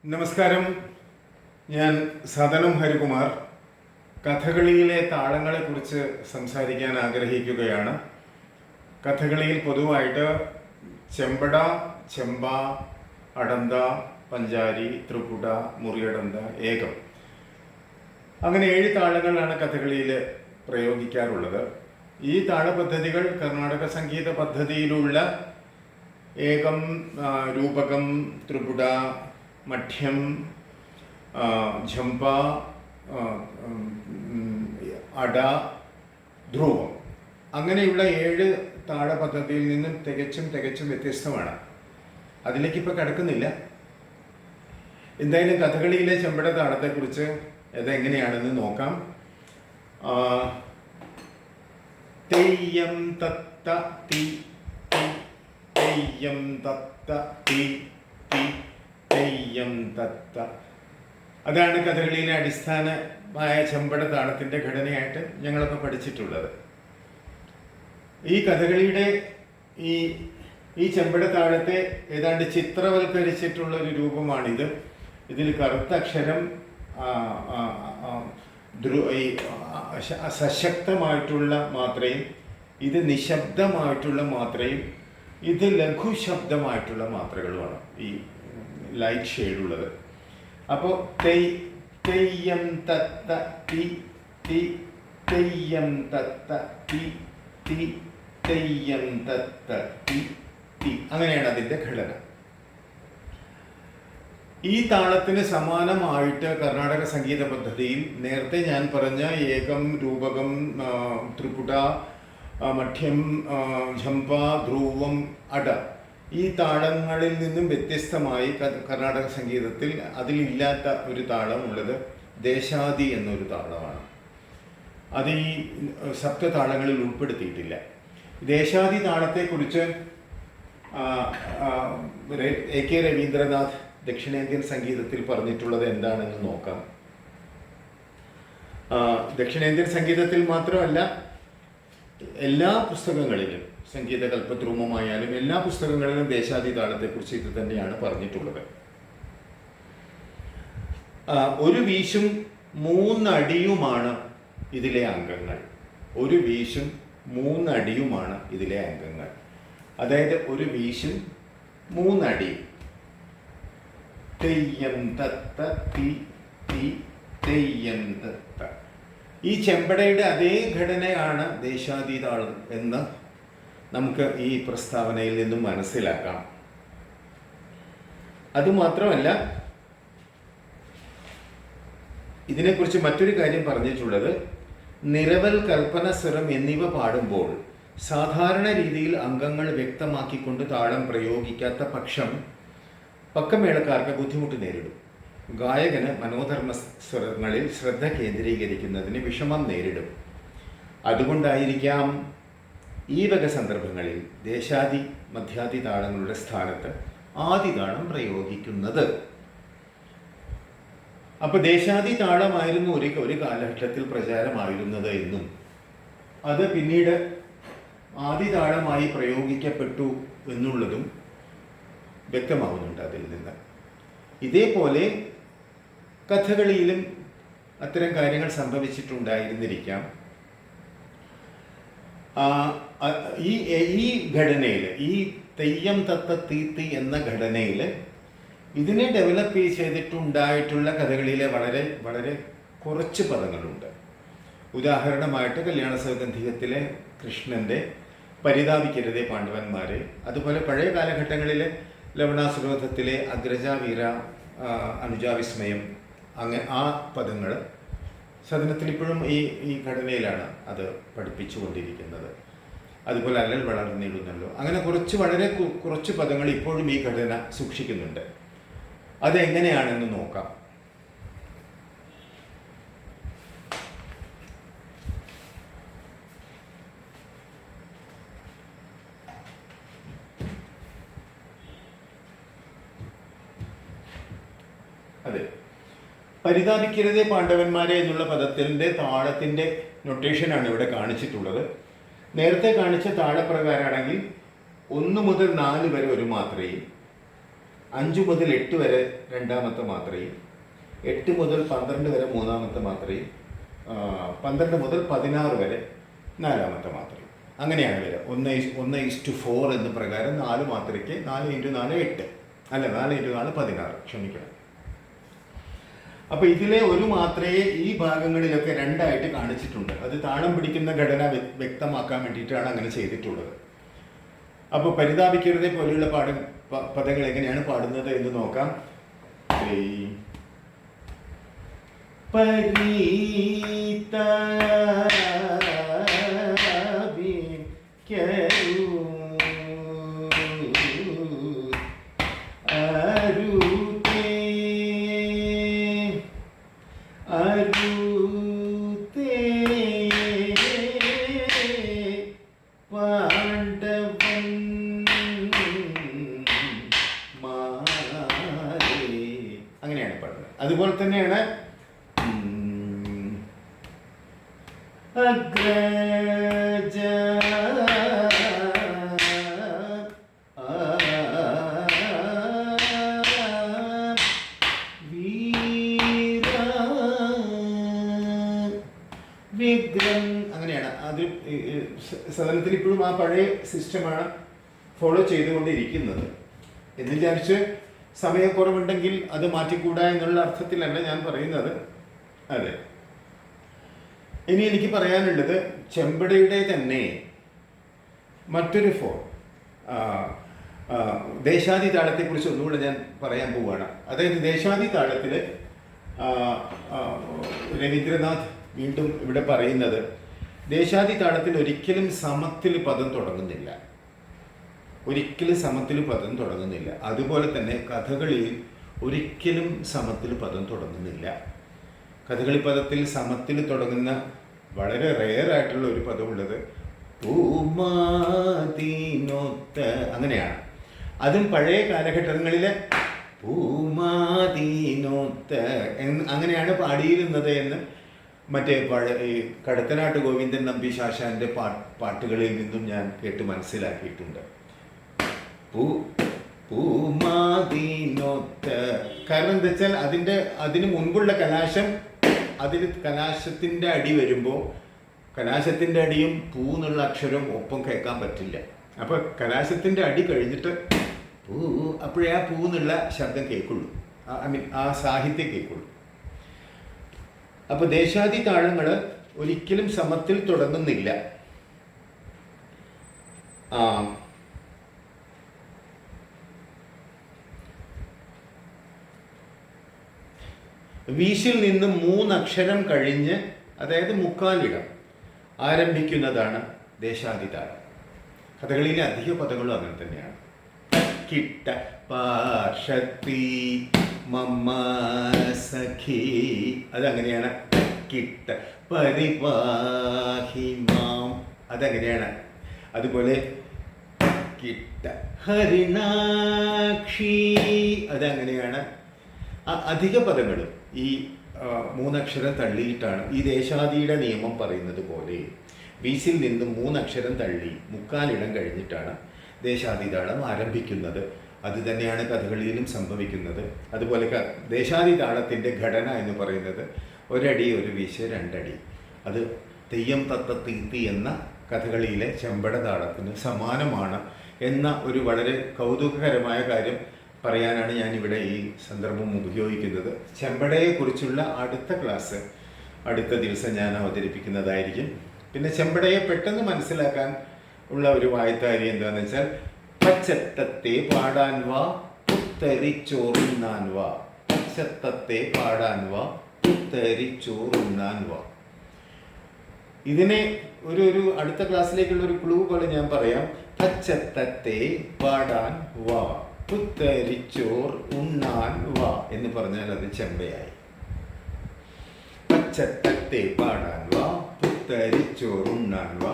നമസ്കാരം, ഞാൻ സദനം ഹരികുമാർ. കഥകളിയിലെ താളങ്ങളെക്കുറിച്ച് സംസാരിക്കാൻ ആഗ്രഹിക്കുകയാണ്. കഥകളിയിൽ പൊതുവായിട്ട് ചെമ്പട, ചെമ്പ, അടന്ത, പഞ്ചാരി, ത്രിപുട, മുറിയടന്ത, ഏകം, അങ്ങനെ 7 താളങ്ങളാണ് കഥകളിയിൽ പ്രയോഗിക്കാറുള്ളത്. ഈ താളപദ്ധതികൾ കർണാടക സംഗീത പദ്ധതിയിലുള്ള ഏകം, രൂപകം, ത്രിപുട, മഠ്യം, ഝംപ, അട, ധ്രുവം, അങ്ങനെയുള്ള 7 താളപദ്ധതിയിൽ നിന്നും തികച്ചും വ്യത്യസ്തമാണ്. അതിലേക്ക് ഇപ്പോൾ കടക്കുന്നില്ല. എന്തായാലും കഥകളിയിലെ ചെമ്പട താളത്തെക്കുറിച്ച് അതെങ്ങനെയാണെന്ന് നോക്കാം. തെയ്യം തത്ത തി തി, തെയ്യം തത്ത തി തി, തെയ്യം തത്ത. അതാണ് കഥകളിയിലെ അടിസ്ഥാനമായ ചെമ്പട താളത്തിൻ്റെ ഘടനയായിട്ട് ഞങ്ങളൊക്കെ പഠിച്ചിട്ടുള്ളത്. ഈ കഥകളിയുടെ ഈ ചെമ്പട താളത്തെ ഏതാണ്ട് ചിത്രവൽക്കരിച്ചിട്ടുള്ള ഒരു രൂപമാണിത്. ഇതിൽ കറുത്ത അക്ഷരം സശക്തമായിട്ടുള്ള മാത്രയും, ഇത് നിശബ്ദമായിട്ടുള്ള മാത്രയും, ഇത് ലഘുശബ്ദമായിട്ടുള്ള മാത്രകളുമാണ് ഈ ലൈറ്റ് ഷെയ്ഡുള്ളത്. അപ്പോൾ തെയ്യം തത്ത തി തി, തെയ്യം തത്ത തി തി, തെയ്യം തത്ത തി തി, അങ്ങനെയാണ് അതിൻ്റെ ഘടന. ഈ താളത്തിന് സമാനമായിട്ട് കർണാടക സംഗീത പദ്ധതിയിൽ നേരത്തെ ഞാൻ പറഞ്ഞ ഏകം, രൂപകം, ത്രിപുട, മഠ്യം, ഝംപ, ധ്രുവം, അട, ഈ താളങ്ങളിൽ നിന്നും വ്യത്യസ്തമായി കർണാടക സംഗീതത്തിൽ അതിലില്ലാത്ത ഒരു താളമുള്ളത് ദേശാദി എന്നൊരു താളമാണ്. അത് ഈ സപ്തതാളങ്ങളിൽ ഉൾപ്പെടുത്തിയിട്ടില്ല. ദേശാദി താളത്തെക്കുറിച്ച് എ.കെ. രവീന്ദ്രനാഥ് ദക്ഷിണേന്ത്യൻ സംഗീതത്തിൽ പറഞ്ഞിട്ടുള്ളത് എന്താണെന്ന് നോക്കാം. ദക്ഷിണേന്ത്യൻ സംഗീതത്തിൽ മാത്രമല്ല, എല്ലാ പുസ്തകങ്ങളിലും, സംഗീത കൽപ്പദ്രുമമായാലും എല്ലാ പുസ്തകങ്ങളിലും ദേശാദി താളത്തെക്കുറിച്ച് ഇത് തന്നെയാണ് പറഞ്ഞിട്ടുള്ളത്. ഒരു വീശും 3 അടിയുമാണ് ഇതിലെ അംഗങ്ങൾ. ഒരു വീശും 3 അടിയുമാണ് ഇതിലെ അംഗങ്ങൾ. അതായത് ഒരു വീശും 3 അടി. തെയ്യം തത്ത തി തി, തെയ്യം തത്ത. ഈ ചെമ്പടയുടെ അതേ ഘടനയാണ് ദേശാദി താളം എന്ന് നമുക്ക് ഈ പ്രസ്താവനയിൽ നിന്നും മനസ്സിലാക്കാം. അതുമാത്രമല്ല, ഇതിനെക്കുറിച്ച് മറ്റൊരു കാര്യം പറഞ്ഞിട്ടുള്ളത്, നിരവൽ, കൽപ്പന, സ്വരം എന്നിവ പാടുമ്പോൾ സാധാരണ രീതിയിൽ അംഗങ്ങൾ വ്യക്തമാക്കിക്കൊണ്ട് താളം പ്രയോഗിക്കാത്ത പക്ഷം പക്കമേളക്കാർക്ക് ബുദ്ധിമുട്ട് നേരിടും. ഗായകന് മനോധർമ്മ സ്വരങ്ങളിൽ ശ്രദ്ധ കേന്ദ്രീകരിക്കുന്നതിന് വിഷമം നേരിടും. അതുകൊണ്ടായിരിക്കാം ഈ വക സന്ദർഭങ്ങളിൽ ദേശാദി, മധ്യാദി താളങ്ങളുടെ സ്ഥാനത്ത് ആദി താളം പ്രയോഗിക്കുന്നത്. അപ്പോൾ ദേശാദി താളമായിരുന്നു ഒരു കാലഘട്ടത്തിൽ പ്രചാരമായിരുന്നത് എന്നും അത് പിന്നീട് ആദി താളമായി പ്രയോഗിക്കപ്പെട്ടു എന്നുള്ളതും വ്യക്തമാവുന്നുണ്ട് അതിൽ നിന്ന്. ഇതേപോലെ കഥകളിയിലും അത്തരം കാര്യങ്ങൾ സംഭവിച്ചിട്ടുണ്ടായിരുന്നിരിക്കാം. ഈ ഘടനയിൽ, ഈ തെയ്യം തത്ത തീത്തി എന്ന ഘടനയിൽ ഇതിനെ ഡെവലപ്പ് ചെയ്തിട്ടുണ്ടായിട്ടുള്ള കഥകളിയിലെ വളരെ വളരെ കുറച്ച് പദങ്ങളുണ്ട്. ഉദാഹരണമായിട്ട് കല്യാണ സൗഗന്ധികത്തിലെ കൃഷ്ണൻ്റെ പരിതാപിക്കരുതേ പാണ്ഡവന്മാരെ, അതുപോലെ പഴയ കാലഘട്ടങ്ങളിലെ ലവണാസുരോധത്തിലെ അഗ്രജ, വീര, അനുജാവിസ്മയം, അങ്ങനെ ആ പദങ്ങൾ സദനത്തിൽ ഇപ്പോഴും ഈ ഘടനയിലാണ് അത് പഠിപ്പിച്ചുകൊണ്ടിരിക്കുന്നത്. അതുപോലെ അല്ലൽ വളർന്നിടുന്നല്ലോ, അങ്ങനെ വളരെ കുറച്ച് പദങ്ങൾ ഇപ്പോഴും ഈ ഘടന സൂക്ഷിക്കുന്നുണ്ട്. അതെങ്ങനെയാണെന്ന് നോക്കാം. അതെ, പരിതാപിക്കരുതേ പാണ്ഡവന്മാരെ എന്നുള്ള പദത്തിൻ്റെ താളത്തിൻ്റെ നൊട്ടേഷനാണ് ഇവിടെ കാണിച്ചിട്ടുള്ളത്. നേരത്തെ കാണിച്ച താളപ്രകാരമാണെങ്കിൽ 1 മുതൽ 4 വരെ ഒരു മാത്രയും, 5 മുതൽ 8 വരെ രണ്ടാമത്തെ മാത്രയും, 8 മുതൽ 12 വരെ മൂന്നാമത്തെ മാത്രയും, 12 മുതൽ 16 വരെ നാലാമത്തെ മാത്രയും. അങ്ങനെയാണ് വരിക. 1:4 എന്ന പ്രകാരം 4 മാത്രയ്ക്ക് 4 × 4 8, അല്ല 4 × 4 16, ക്ഷമിക്കണം. അപ്പോൾ ഇതിലെ ഒരു മാത്രയെ ഈ ഭാഗങ്ങളിലൊക്കെ രണ്ടായിട്ട് കാണിച്ചിട്ടുണ്ട്. അത് താളം പിടിക്കുന്ന ഘടന വ്യക്തമാക്കാൻ വേണ്ടിയിട്ടാണ് അങ്ങനെ ചെയ്തിട്ടുള്ളത്. അപ്പോൾ പരിതാപിക്കരുതേ പോലെയുള്ള പദങ്ങൾ എങ്ങനെയാണ് പാടുന്നത് എന്ന് നോക്കാം. അങ്ങനെയാണ് പാടുന്നത്. അതുപോലെ തന്നെയാണ് അഗ്രജ വിഗ്രം, അങ്ങനെയാണ്. അത് സദനത്തിൽ ഇപ്പോഴും ആ പഴയ സിസ്റ്റമാണ് ഫോളോ ചെയ്തുകൊണ്ടിരിക്കുന്നത്. എന്ന് വിചാരിച്ച് സമയക്കുറവുണ്ടെങ്കിൽ അത് മാറ്റിക്കൂടാ എന്നുള്ള അർത്ഥത്തിലല്ല ഞാൻ പറയുന്നത്. അതെ. ഇനി എനിക്ക് പറയാനുള്ളത് ചെമ്പടയുടെ തന്നെ മറ്റൊരു ഫോം, ദേശാദി താളത്തെക്കുറിച്ച് ഒന്നുകൂടെ ഞാൻ പറയാൻ പോവുകയാണ്. അതായത് ദേശാദി താളത്തിൽ രവീന്ദ്രനാഥ് വീണ്ടും ഇവിടെ പറയുന്നത്, ദേശാദി താളത്തിൽ ഒരിക്കലും സമത്തിൽ പദം തുടങ്ങുന്നില്ല, ഒരിക്കലും സമത്തിൽ പദം തുടങ്ങുന്നില്ല. അതുപോലെ തന്നെ കഥകളിയിൽ ഒരിക്കലും സമത്തിൽ പദം തുടങ്ങുന്നില്ല. കഥകളി പദത്തിൽ സമത്തിൽ തുടങ്ങുന്ന വളരെ റെയർ ആയിട്ടുള്ള ഒരു പദമുള്ളത് പൂമാതീനൊത്ത, അങ്ങനെയാണ്. അതും പഴയ കാലഘട്ടങ്ങളിലെ പൂമാതീനൊത്ത അങ്ങനെയാണ് പാടിയിരുന്നത് എന്ന് മറ്റേ ഈ കടത്തനാട്ട് ഗോവിന്ദൻ നമ്പി ശാശാന്റെ പാട്ടുകളിൽ നിന്നും ഞാൻ കേട്ട് മനസ്സിലാക്കിയിട്ടുണ്ട്. പൂമാതീനൊത്ത, കാരണം എന്താ വെച്ചാൽ അതിന് മുൻപുള്ള കലാശം, അതിൽ കലാശത്തിൻ്റെ അടി വരുമ്പോൾ കലാശത്തിൻ്റെ അടിയും പൂ എന്നുള്ള അക്ഷരവും ഒപ്പം കേൾക്കാൻ പറ്റില്ല. അപ്പോൾ കലാശത്തിൻ്റെ അടി കഴിഞ്ഞിട്ട് പൂ, അപ്പോഴേ ആ പൂ എന്നുള്ള ശബ്ദം കേൾക്കുള്ളൂ, ആ സാഹിത്യം കേൾക്കുള്ളൂ. അപ്പോൾ ദേശാദി താളങ്ങൾ ഒരിക്കലും സമത്തിൽ തുടങ്ങുന്നില്ല. വീശിൽ നിന്ന് 3 അക്ഷരം കഴിഞ്ഞ്, അതായത് മുക്കാലിടം ആരംഭിക്കുന്നതാണ് ദേശാദി താളം. കഥകളിയിലെ അധിക പദങ്ങളും അങ്ങനെ തന്നെയാണ്. കിട്ട പാർഷത്തി മമ്മ സഖി, അതങ്ങനെയാണ്. കിട്ട പരിപാഹിമാം, അതങ്ങനെയാണ്. അതുപോലെ കിട്ട ഹരിണാക്ഷി, അതങ്ങനെയാണ്. അധിക പദങ്ങളും ഈ 3 അക്ഷരം തള്ളിയിട്ടാണ് ഈ ദേശാദിയുടെ നിയമം പറയുന്നത് പോലെ വീസിൽ നിന്ന് 3 അക്ഷരം തള്ളി മുക്കാലിടം കഴിഞ്ഞിട്ടാണ് ദേശാദി താളം ആരംഭിക്കുന്നത്. അത് തന്നെയാണ് കഥകളിയിലും സംഭവിക്കുന്നത്. അതുപോലെ ദേശാദി താളത്തിൻ്റെ ഘടന എന്ന് പറയുന്നത് ഒരടി ഒരു വീശ് 2 അടി. അത് തെയ്യം തത്ത തീത്തി എന്ന കഥകളിയിലെ ചെമ്പട താളത്തിന് സമാനമാണ് എന്ന ഒരു വളരെ കൗതുകകരമായ കാര്യം പറയാനാണ് ഞാനിവിടെ ഈ സന്ദർഭം ഉപയോഗിക്കുന്നത്. ചെമ്പടയെക്കുറിച്ചുള്ള അടുത്ത ക്ലാസ് അടുത്ത ദിവസം ഞാൻ അവതരിപ്പിക്കുന്നതായിരിക്കും. പിന്നെ ചെമ്പടയെ പെട്ടെന്ന് മനസ്സിലാക്കാൻ ഉള്ള ഒരു വായത്താരി എന്താണെന്ന് വെച്ചാൽ, പച്ചത്തത്തെ പാടാൻ വാ പുത്തരിച്ചോറുണ്ണാൻ വാ, പച്ചത്തത്തെ പാടാൻ വാ പുത്തരിച്ചോറുണ്ണാൻ വാ. ഇതിനെ ഒരു അടുത്ത ക്ലാസ്സിലേക്കുള്ള ഒരു ക്ലൂ പോലെ ഞാൻ പറയാം. പച്ചത്തത്തെ പാടാൻ വാ പുത്തരിച്ചോർ ഉണ്ണാൻ വാ എന്ന് പറഞ്ഞാൽ അത് ചെമ്പയായി. പച്ചത്തത്തെ പാടാൻ വാ പുത്തരിച്ചോർ ഉണ്ണാൻ വാ,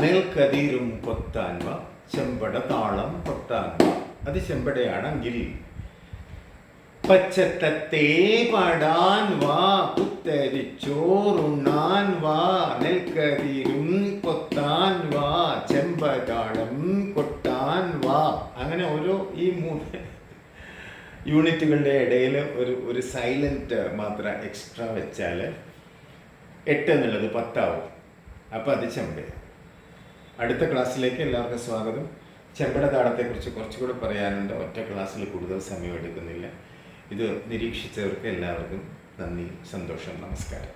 നെൽക്കതിരും കൊത്താൻ വാ ചെമ്പട താളം കൊട്ടാൻ വാ, അത് ചെമ്പടയാണെങ്കിൽ. പച്ചത്തത്തെ പാടാൻ വാ പുത്തരിച്ചോർ ഉണ്ണാൻ വാ, നെൽക്കതിരും കൊത്താൻ വാ ചെമ്പതാളം കൊട്ടാൻ വാ. അങ്ങനെ ഓരോ ഈ യൂണിറ്റുകളുടെ ഇടയിൽ ഒരു സൈലൻറ്റ് മാത്ര എക്സ്ട്രാ വെച്ചാൽ 8 എന്നുള്ളത് 10 ആവും. അപ്പോൾ അത് ചെമ്പയാണ്. അടുത്ത ക്ലാസ്സിലേക്ക് എല്ലാവർക്കും സ്വാഗതം. ചെമ്പട താളത്തെക്കുറിച്ച് കുറച്ചുകൂടെ പറയാനുണ്ട്. ഒറ്റ ക്ലാസ്സിൽ കൂടുതൽ സമയം എടുക്കുന്നില്ല. ഇത് നിരീക്ഷിച്ചവർക്ക് എല്ലാവർക്കും നന്ദി, സന്തോഷം, നമസ്കാരം.